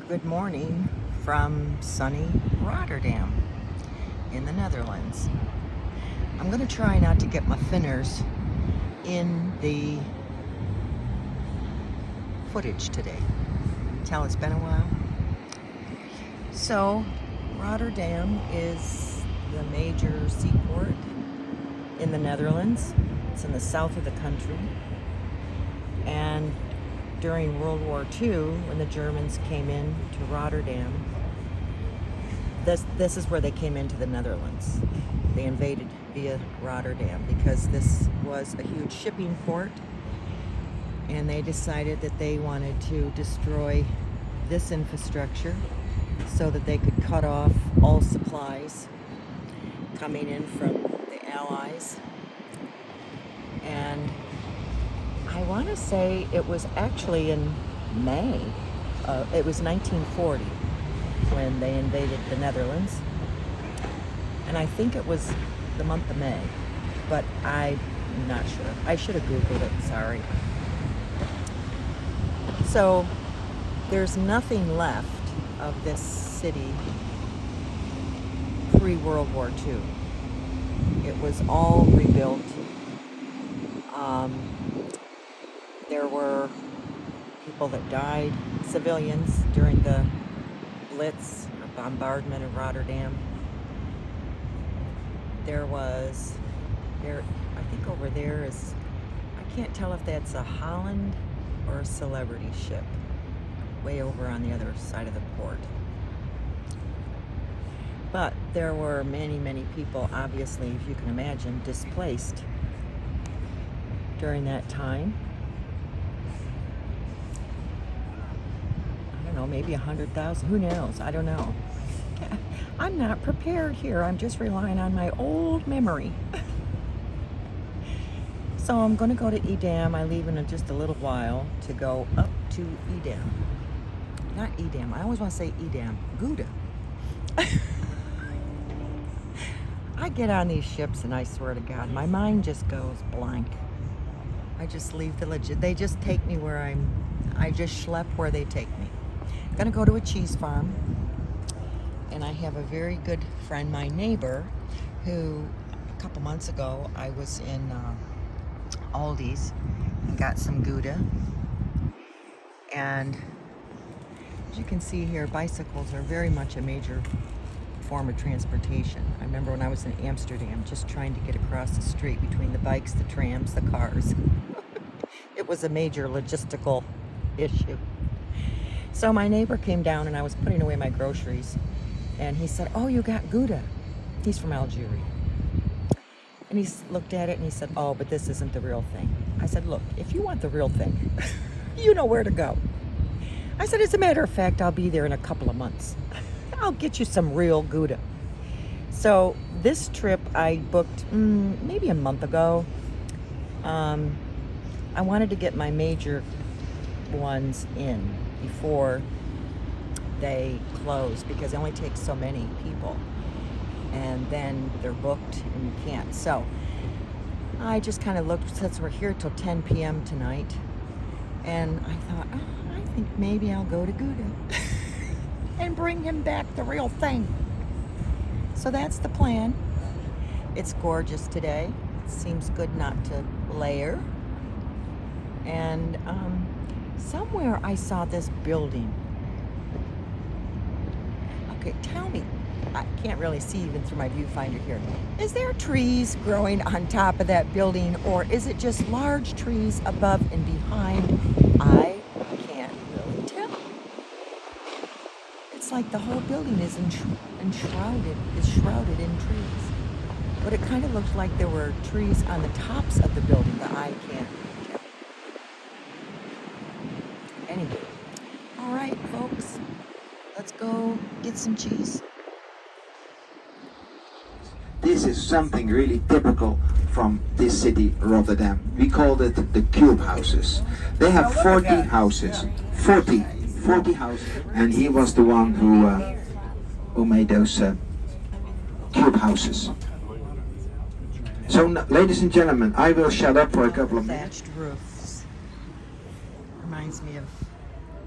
Good morning from sunny Rotterdam in the Netherlands. I'm going to try not to get my fingers in the footage today. Tell it's been a while. So, Rotterdam is the major seaport in the Netherlands. It's in the south of the country. And during World War II, when the Germans came in to Rotterdam, this is where they came into the Netherlands. They invaded via Rotterdam because this was a huge shipping port, and they decided that they wanted to destroy this infrastructure so that they could cut off all supplies coming in from the Allies. And I want to say it was actually in May. It was 1940 when they invaded the Netherlands. And I think it was the month of May, but I'm not sure. I should have Googled it, sorry. So there's nothing left of this city pre-World War II. It was all rebuilt. There were people that died, civilians, during the Blitz or bombardment of Rotterdam. I think over there is, I can't tell if that's a Holland or a Celebrity ship, way over on the other side of the port. But there were many, many people, obviously, if you can imagine, displaced during that time. I don't know, maybe 100,000, who knows? I don't know. I'm not prepared here. I'm just relying on my old memory. So I'm going to go to Edam. I leave in just a little while to go up to Edam. Not Edam. I always want to say Edam. Gouda. I get on these ships and I swear to God, my mind just goes blank. I just leave the legit. They just take me where I just schlep where they take me. I'm going to go to a cheese farm. And I have a very good friend, my neighbor, who a couple months ago I was in Aldi's and got some Gouda. And as you can see here, bicycles are very much a major form of transportation. I remember when I was in Amsterdam, just trying to get across the street between the bikes, the trams, the cars. It was a major logistical issue. So my neighbor came down and I was putting away my groceries. And he said, "Oh, you got Gouda." He's from Algeria. And he looked at it and he said, "Oh, but this isn't the real thing." I said, "Look, if you want the real thing, you know where to go." I said, "As a matter of fact, I'll be there in a couple of months. I'll get you some real Gouda." So this trip I booked maybe a month ago. I wanted to get my major ones in before they close because it only takes so many people and then they're booked and you can't. So I just kind of looked, since we're here till 10 p.m. tonight, and I thought, I think maybe I'll go to Gouda and bring him back the real thing. So that's the plan. It's gorgeous today. It seems good not to layer. And somewhere I saw this building. Okay, tell me, I can't really see even through my viewfinder here. Is there trees growing on top of that building, or is it just large trees above and behind? I can't really tell. It's like the whole building is shrouded in trees. But it kind of looks like there were trees on the tops of the building, but I can't tell. Anyway, all right, folks. Let's go get some cheese. This is something really typical from this city, Rotterdam. We called it the cube houses. They have 40 houses. 40 houses. And he was the one who made those cube houses. So, ladies and gentlemen, I will shut up for a couple of minutes. Thatched roofs. Reminds me of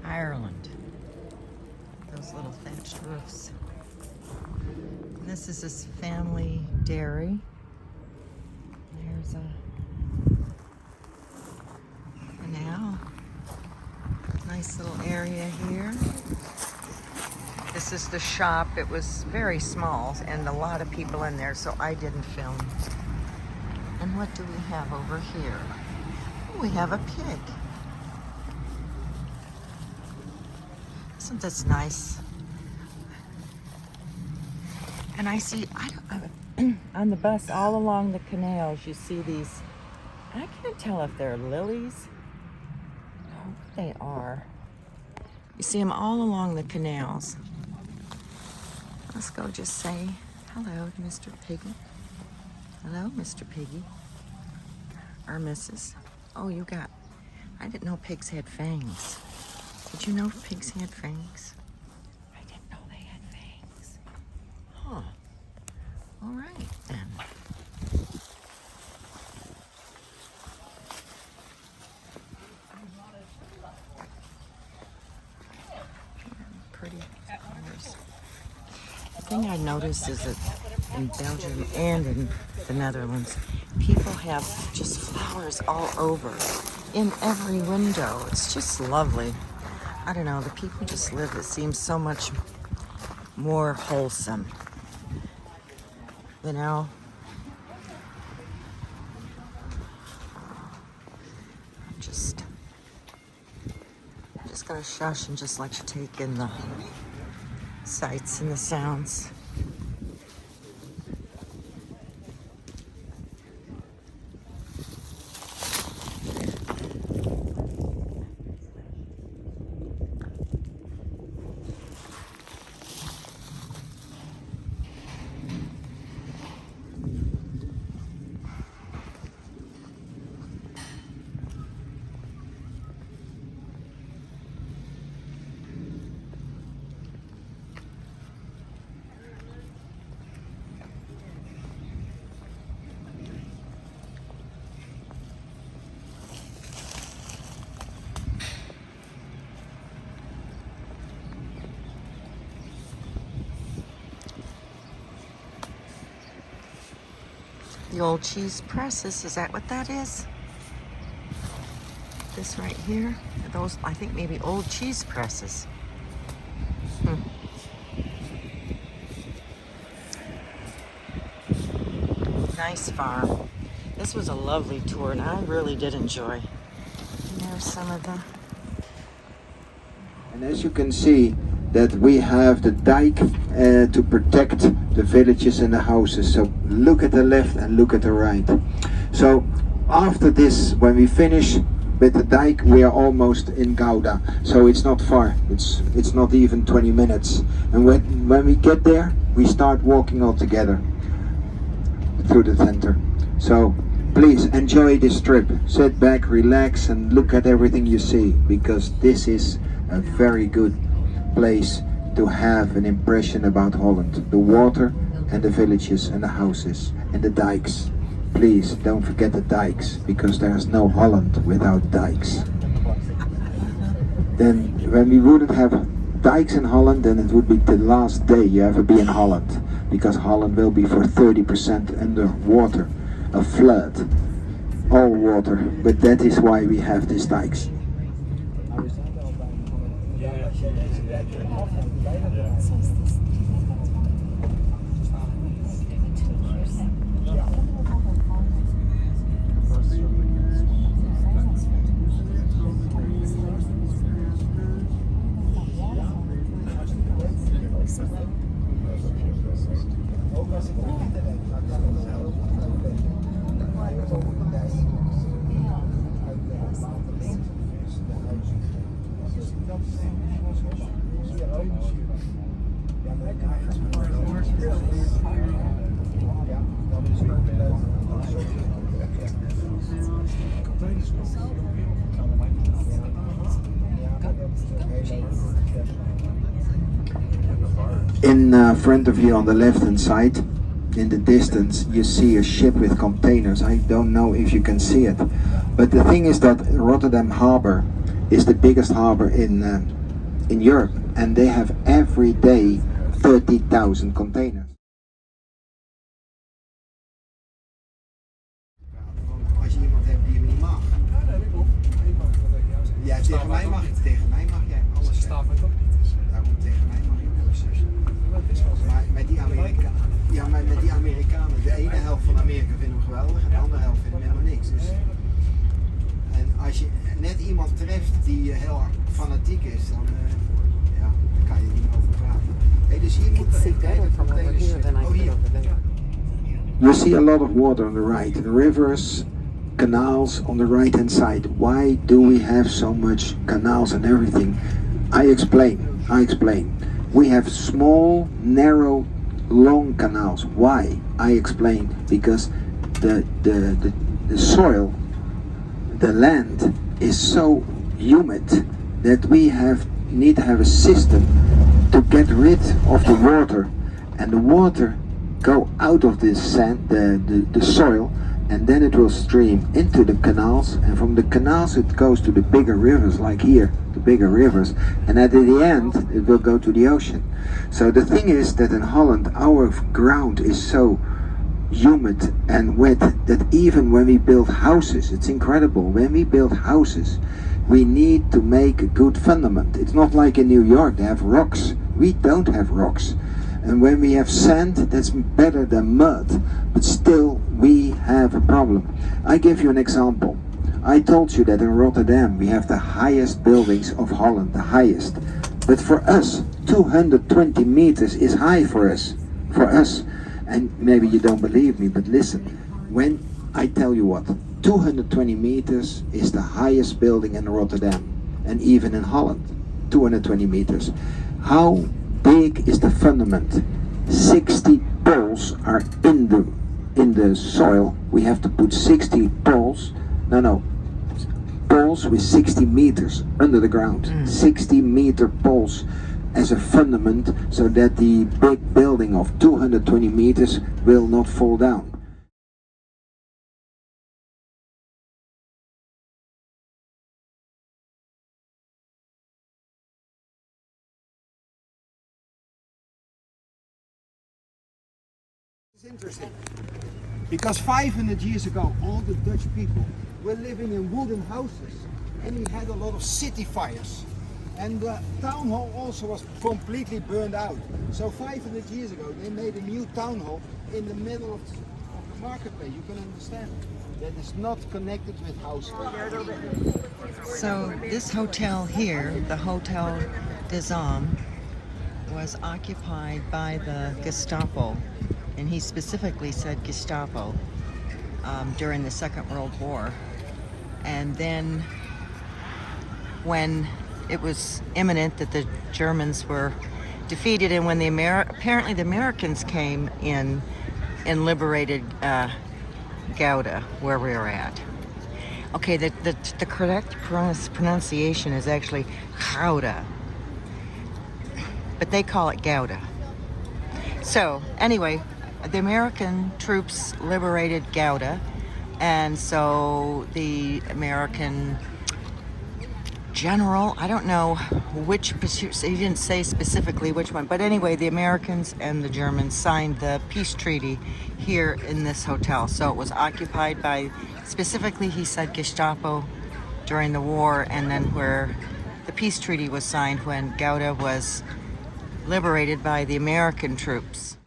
Ireland. those little thatched roofs. And this is this family dairy. There's a canal. Nice little area here. This is the shop. It was very small and a lot of people in there, so I didn't film. And what do we have over here? Oh, we have a pig. Isn't this nice? And I see, on the bus all along the canals, you see these, I can't tell if they're lilies or what they are. You see them all along the canals. Let's go just say hello to Mr. Piggy. Hello, Mr. Piggy. Or Mrs. Oh, you got, I didn't know pigs had fangs. Did you know pigs had fangs? I didn't know they had fangs. Huh. All right, then. Pretty flowers. The thing I noticed is that in Belgium and in the Netherlands, people have just flowers all over, in every window. It's just lovely. I don't know, the people just live, it seems so much more wholesome. You know? I'm just gonna shush and just let you take in the sights and the sounds. The old cheese presses, is that what that is? This right here? Those, I think maybe old cheese presses. Nice farm. This was a lovely tour and I really did enjoy. And there's some of the... And as you can see, that we have the dike to protect the villages and the houses. So look at the left and look at the right. So after this, when we finish with the dike, we are almost in Gouda. So it's not far. It's not even 20 minutes. And when we get there, we start walking all together through the center. So please enjoy this trip. Sit back, relax, and look at everything you see, because this is a very good place to have an impression about Holland. The water and the villages and the houses and the dikes. Please don't forget the dikes, because there's no Holland without dikes. Then when we wouldn't have dikes in Holland, then it would be the last day you ever be in Holland, because Holland will be for 30% underwater, a flood, all water. But that is why we have these dikes. In front of you on the left hand side, in the distance, you see a ship with containers. I don't know if you can see it, but the thing is that Rotterdam Harbor is the biggest harbor in Europe. and they have every day 30,000 containers. Als je iemand hebt die je niet mag. Ja, tegen mij mag jij alles zeggen. Staat mij toch niet. Daarom tegen mij mag je alles zeggen. Maar met die Amerikanen, ja, maar met die Amerikanen, de ene helft van Amerika vindt hem geweldig en de andere helft vindt hem helemaal niks. Dus, en als je net iemand treft die heel fanatiek is, dan, ja, dan kan je er niet over praten. Hey, dus hier moet See better from over here than I could over there. You see a lot of water on the right, rivers, canals on the right hand side. Why do we have so much canals and everything? I explain. We have small, narrow, long canals. Why? I explain. Because the soil, the land is so humid that we need to have a system to get rid of the water, and the water go out of the sand, the soil, and then it will stream into the canals, and from the canals it goes to the bigger rivers, like here, the bigger rivers, and at the end it will go to the ocean. So the thing is that in Holland our ground is so humid and wet that even when we build houses, it's incredible, when we build houses we need to make a good fundament. It's not like in New York, they have rocks. We don't have rocks. And when we have sand, that's better than mud. But still, we have a problem. I give you an example. I told you that in Rotterdam we have the highest buildings of Holland, the highest. But for us, 220 meters is high for us. And maybe you don't believe me, but listen. When I tell you what, 220 meters is the highest building in Rotterdam, and even in Holland, 220 meters. How big is the fundament? 60 poles are in the soil. We have to put 60 poles. Poles with 60 meters under the ground. 60-meter poles as a fundament, so that the big building of 220 meters will not fall down. It's interesting because 500 years ago all the Dutch people were living in wooden houses, and we had a lot of city fires, and the town hall also was completely burned out. So 500 years ago they made a new town hall in the middle of the marketplace. You can understand that is not connected with houses. So this hotel here, the Hotel des Hommes, was occupied by the Gestapo, and he specifically said Gestapo during the Second World War. And then when it was imminent that the Germans were defeated, and when apparently the Americans came in and liberated Gouda, where we were at. Okay, the correct pronunciation is actually Gouda, but they call it Gouda. So anyway, the American troops liberated Gouda, and so the American general, I don't know which, he didn't say specifically which one, but anyway, the Americans and the Germans signed the peace treaty here in this hotel. So it was occupied by, specifically he said Gestapo during the war, and then where the peace treaty was signed when Gouda was liberated by the American troops.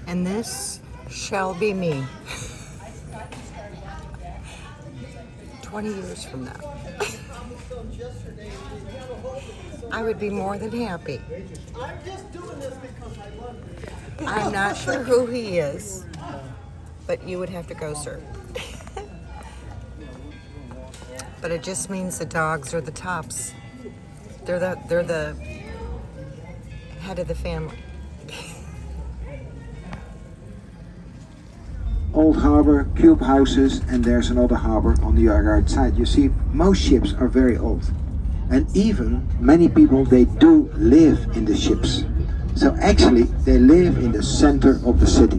And this shall be me 20 years from now. I would be more than happy. I'm not sure who he is, but you would have to go, sir. But it just means the dogs are the tops. They're the head of the family. Old harbor, cube houses, and there's another harbor on the other side. You see, most ships are very old. And even many people, they do live in the ships. So actually, they live in the center of the city.